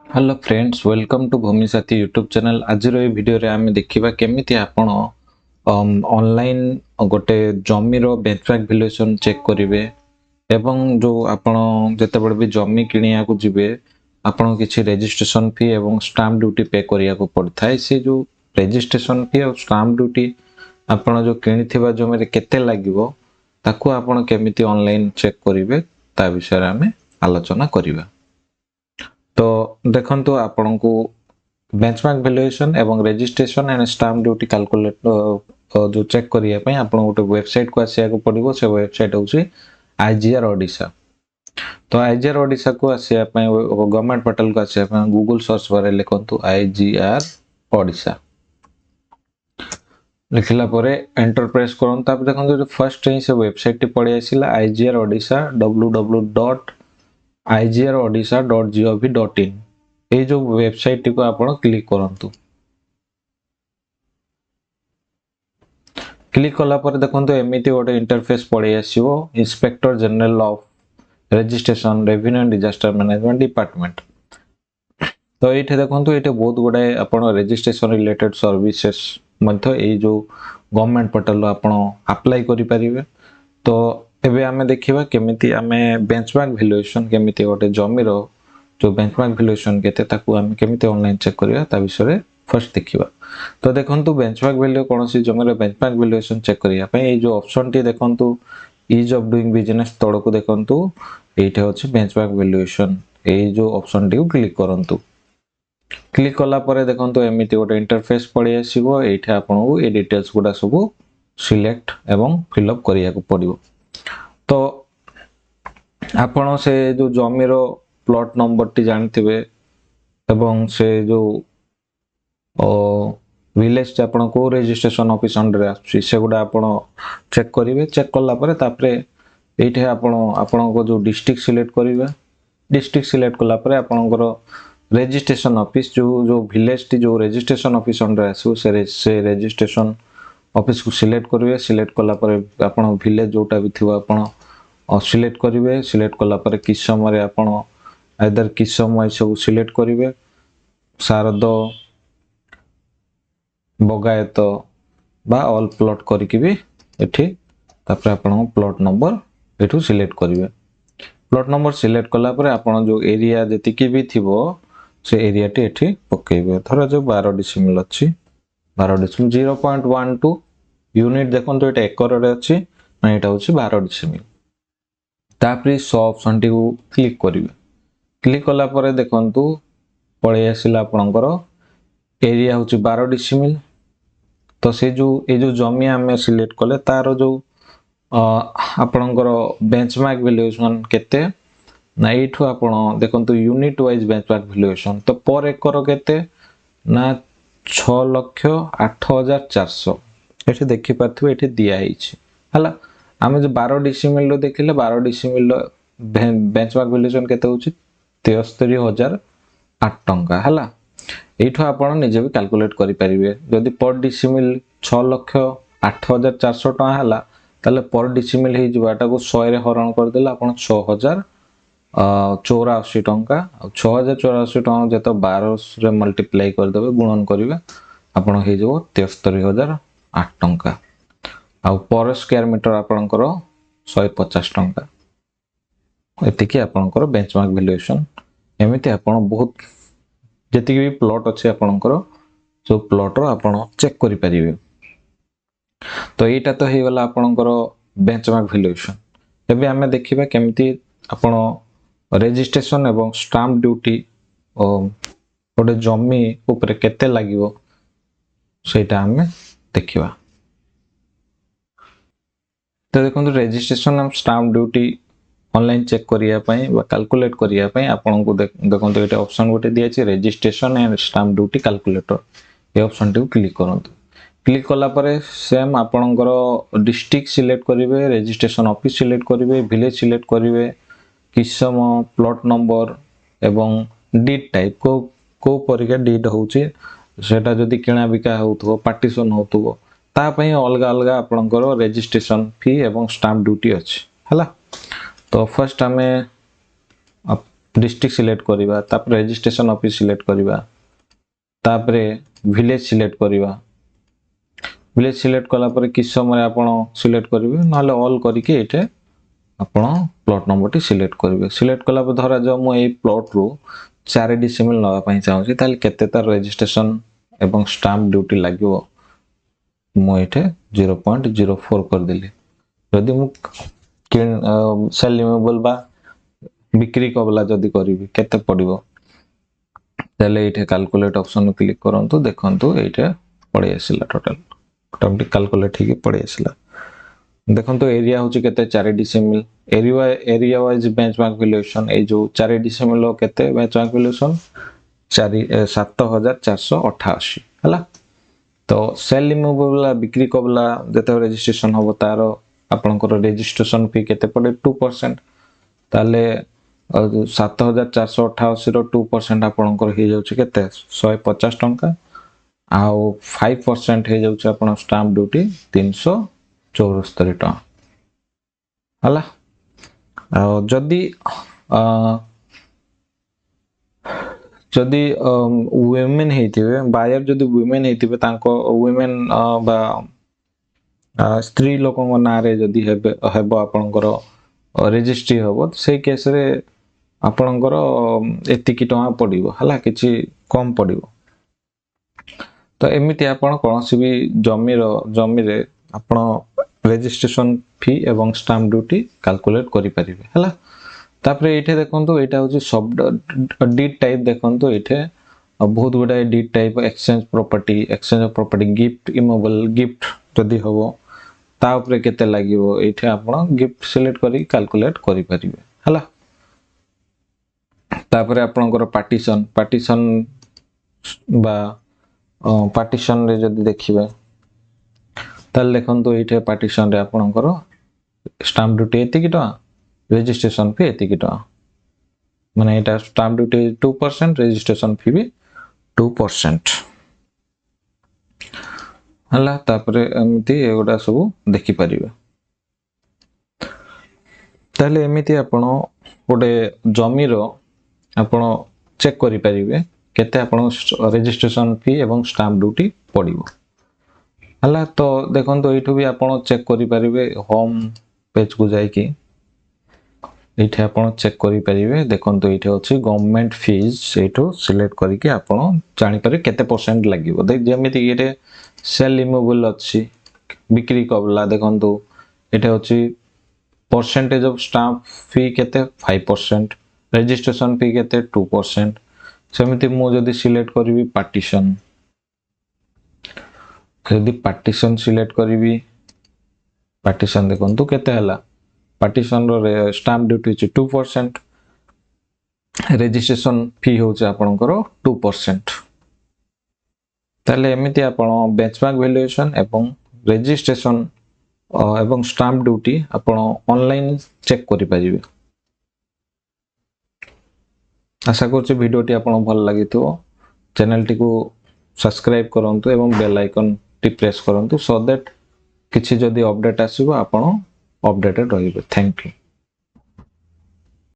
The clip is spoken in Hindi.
हेलो फ्रेंड्स, वेलकम टू भूमि साथी यूट्यूब चैनल। आज वीडियो रे आम देखा केमिति आपण ऑनलाइन गोटे जमीर बेंचमार्क वैल्यूएशन चेक करेंगे एवं जो आपण जितेबाला भी जमी किणिया को जिबे आपण किसी रजिस्ट्रेशन फी एवं स्टाम्प ड्यूटी पे करिया को पड़ता है। से जो रजिस्ट्रेशन फी और स्टाम्प ड्यूटी आपण जो किणिथिबा जमी रे केते लागिवो ताकू आपण केमिति ऑनलाइन चेक करेंगे ता विषय आमे आलोचना करिबा। तो देखंतु आपन को बेंचमार्क वैल्यूएशन एवं registration and stamp duty calculate जो चेक करिया पई आपन गोटे वेबसाइट को आसिया को पड़िबो। से वेबसाइट होची आईजीआर ओडिशा। तो आईजीआर ओडिशा को आसिया पई गवर्नमेंट पोर्टल को आसिया पई गूगल सर्च बारे लिखंतु आईजीआर ओडिशा। लिखला परे एंटर प्रेस करन ताप देखंतु जो फर्स्ट ही से वेबसाइट टी पड़ी आसिला आईजीआर ओडिशा www.igrodisha.gov.in। ये जो वेबसाइट को आपण क्लिक करंतु। क्लिक कला पर देखंतु एमिति गोटे इंटरफेस पड़ी आसीबो inspector general of registration revenue and disaster management department. तो ये देखंतु ये बहुत गुड़ाए आपण रजिस्ट्रेशन रिलेटेड सर्विसेस मध्य ये जो गवर्नमेंट पोर्टल आपण अप्लाई करि परिबे। तो एबे आमे देखिबा केमिति आमे बेंचमार्क वैल्यूएशन केमिति गोटे जमीर जो बेंचमार्क वैल्यूएशन केते ताकू आमे केमिति ऑनलाइन चेक करिया ता विषय फर्स्ट देखिबा। तो देखंतु बेंचमार्क वैल्यू कोनोसी जमीर बेंचमार्क वैल्यूएशन चेक करिया पई ए जो ऑप्शन टी देखंतु इज ऑफ डूइंग बिजनेस तळको देखंतु एठे अछि बेंचमार्क वैल्यूएशन। ए जो ऑप्शन टी क्लिक करंतु। क्लिक कला परे देखंतु एमिति गोटे इंटरफेस पड़ी आसीबो। एठे आपनकू ए डिटेल्स गुडा सब सिलेक्ट एवं फिल अप करिया को पड़िबो। तो आपण से जो जमीर प्लॉट नंबर टी जानथिबे एवं से जो विलेज आपण को रजिस्ट्रेशन ऑफिस अंडर आछि से गुडा आपण चेक करिवे। चेक कला परे तापरे एठे आपण को जो डिस्ट्रिक्ट सिलेक्ट करिवे। डिस्ट्रिक्ट सिलेक्ट कला परे आपणकर रजिस्ट्रेशन ऑफिस जो विलेज टी जो रजिस्ट्रेशन ऑफिस अंडर आसो से रजिस्ट्रेशन ऑफिस को सिलेक्ट करिवे। सिलेक्ट कला परे आपण विलेज जोटा भी थिबो आपण सिलेक्ट करिवे। सिलेक्ट कला परे किस समय आपण आइदर किस समय सब सिलेक्ट करिवे शारद बगायत बा ऑल प्लॉट करिकि भी एठी तापर आपण प्लॉट नंबर एठू सिलेक्ट करिवे। प्लॉट नंबर सिलेक्ट कला परे आपण जो एरिया जतिकि भी थिबो से एरिया टी एठी पकेइबे। धरा जो 12 डिसिमिल अछि 12 डिसिमिल 0.12 यूनिट देखंतु एटा एकर रे अछि ना एटा होछि 12 डिसिमिल। तापरे सो ऑप्शन टी को क्लिक करिवे। क्लिक कला परे देखंतु पळे आसिला आपणकर एरिया होछि 12 डिसिमिल। तो से जो ए जो जमी हमें सिलेक्ट कले तार जो आपणकर बेंचमार्क वैल्यूएशन केते ना एठू आपण देखंतु यूनिट वाइज बेंचमार्क वैल्यूएशन। तो पर एकर केते ना 6,08,400 एठी देखि पाथु एठी दिया हिछि हला। आमे जो 12 डिसिमिल रो देखिले 12 डिसिमिल बेंचमार्क वैल्यूएशन केते होछि 73,008 टंका हला। एठू आपण निजे भी कैलकुलेट करि परिबे। जदि पर डिसिमिल 6,08,400 टंका हला ताले पर डिसिमिल हे जबाटा को 100 रे हरण कर देला आपण 6,084 टंका। 6,084 टंका जतो 12 रे मल्टीप्लाई कर देबे गुणन करिवे आपण हे जो 73,008 टंका। आ पर स्क्वायर मीटर आपणकर 150 टंका। एतिकी आपणकर बेंचमार्क वैल्यूएशन। एमिति आपण बहुत जति भी प्लॉट अछि आपणकर जो प्लॉट रो आपण चेक करि परिबे। तो एटा तो हे वाला आपणकर बेंचमार्क वैल्यूएशन। एबे हमें देखिबा केमिति आपण रजिस्ट्रेशन एवं स्टाम्प ड्यूटी ओडे जमी ऊपर केते लागिवो सेटा हमें देखिबा। तो देखंतु रजिस्ट्रेशन एवं स्टाम्प ड्यूटी ऑनलाइन चेक करिया पई बा कैलकुलेट करिया पई आपन को देखंतु एटा ऑप्शन गोटे दिया छै registration and stamp duty calculator. A option T click करंतु। क्लिक कला परे सेम आपनकर डिस्ट्रिक्ट सिलेक्ट करिवे। रजिस्ट्रेशन ऑफिस सिलेक्ट करिवे। विलेज सिलेक्ट करिवे। किसम प्लॉट नंबर एवं डीड टाइप को परिका डीड होउची सेटा जदी किणा बिका होउथो पार्टीशन होउथो ता पई अलग अलग आपनकर रजिस्ट्रेशन फी एवं स्टाम्प ड्यूटी अछि हला। तो फर्स्ट हमें डिस्ट्रिक्ट सिलेक्ट करिबा तापर रजिस्ट्रेशन ऑफिस सिलेक्ट करिबा तापर विलेज सिलेक्ट करिबा विलेज सिलेक्ट कला पर कि समय आपण सिलेक्ट करिवे नाले ऑल करके एठे आपण प्लॉट नंबर टी सिलेक्ट करिवे सिलेक्ट कला पर धरा जाऊ म ए प्लॉट रो 4 डिसिमल नवा पई चाहू छी ताले केते तार रजिस्ट्रेशन एवं स्टाम्प ड्यूटी लागिवो मो एठे 0.04 कर देली यदि मु सेल रिमूवेबल बा बिक्री कबला जदि करिवि केते पडिवो ताले एठे कैलकुलेट ऑप्शन क्लिक करंतु देखंतु एठे पड़े आसिला टोटल ऑटोमेटिक कैलकुलेट ही पड़े आसिला देखंतु एरिया होची केते 4 decimal area wise benchmark valuation ए जो 4 डिसिमल केते बेंचमार्क वैल्यूएशन 7488 हला तो सेल रिमूवेबल बिक्री कबला जते रजिस्ट्रेशन होबो तारो आपनकर रजिस्ट्रेशन फी केते पड़े 2% ताले 7488 रो 2% आपनकर हे जाउछ केते 150 टंका आउ 5% हे जाउछ आपन स्टाम्प ड्यूटी 374 टंका हला जदि वुमेन हेतिबे बायर जदि वुमेन हेतिबे तांको वुमेन बा स्त्री लोकन नारे जदि हेबो आपनकर रजिस्ट्री होबो से केस रे आपनकर एतिकी टंका पडिबो हला किछि कम पडिबो तो एमिति आपण कोनसी भी जमी रे आपण रजिस्ट्रेशन फी एवं स्टाम्प ड्यूटी कैलकुलेट करि परिबे हला तापरे एठे देखंतु एटा होची सब डीड टाइप देखंतु एठे बहुत गुडा deed type exchange of property gift immovable gift जदि होबो ता ऊपर केते लागिवो एठे आपण गिफ्ट सिलेक्ट करी कैलकुलेट करि परिबे हला तापरे आपनकर पार्टीशन बा पार्टीशन रे जदि देखिबे ताल देखंतु एठे पार्टीशन रे आपनकर स्टाम्प ड्यूटी एति किटा रजिस्ट्रेशन फी एति किटा माने एटा स्टाम्प ड्यूटी 2% रजिस्ट्रेशन फी भी 2% हला तापरे एमिति एगोडा सब देखि परिबे ताले एमिति आपण गोटे जमी रो आपण चेक करि परिबे केते आपण रजिस्ट्रेशन फी एवं स्टाम्प ड्यूटी पडिबो हला तो देखंतु एठु भी आपण चेक करि परिबे होम पेज को जाई कि एठे आपण चेक करि परिबे देखंतु एठे अछि गवर्नमेंट फीस एठु सिलेक्ट करि कि आपण जानि पारे केते परसेंट लागिवो देख जेमिति एठे सेल रिमूवेबल अछि बिक्री कबला देखंतु एठे अछि परसेंटेज ऑफ स्टाम्प फी केते 5% रजिस्ट्रेशन फी केते 2% सेमिति मु जदि सिलेक्ट करबी पार्टीशन यदि पार्टीशन सिलेक्ट करबी पार्टीशन देखंतु केते हला पार्टीशन रो स्टाम्प ड्यूटी छि 2% रजिस्ट्रेशन फी होछ आपनकर 2% ताले एमिति आपण बेंचमार्क वैल्यूएशन एवं रजिस्ट्रेशन एवं स्टाम्प ड्यूटी आपण ऑनलाइन चेक करि परिबे आशा करछि वीडियोटी आपण भल लागितो चैनल टी को सब्सक्राइब करंतु एवं बेल आइकन टी प्रेस करंतु सो दैट किछि जदि अपडेट आसीबो आपण अपडेटेड रहिबे थैंक यू।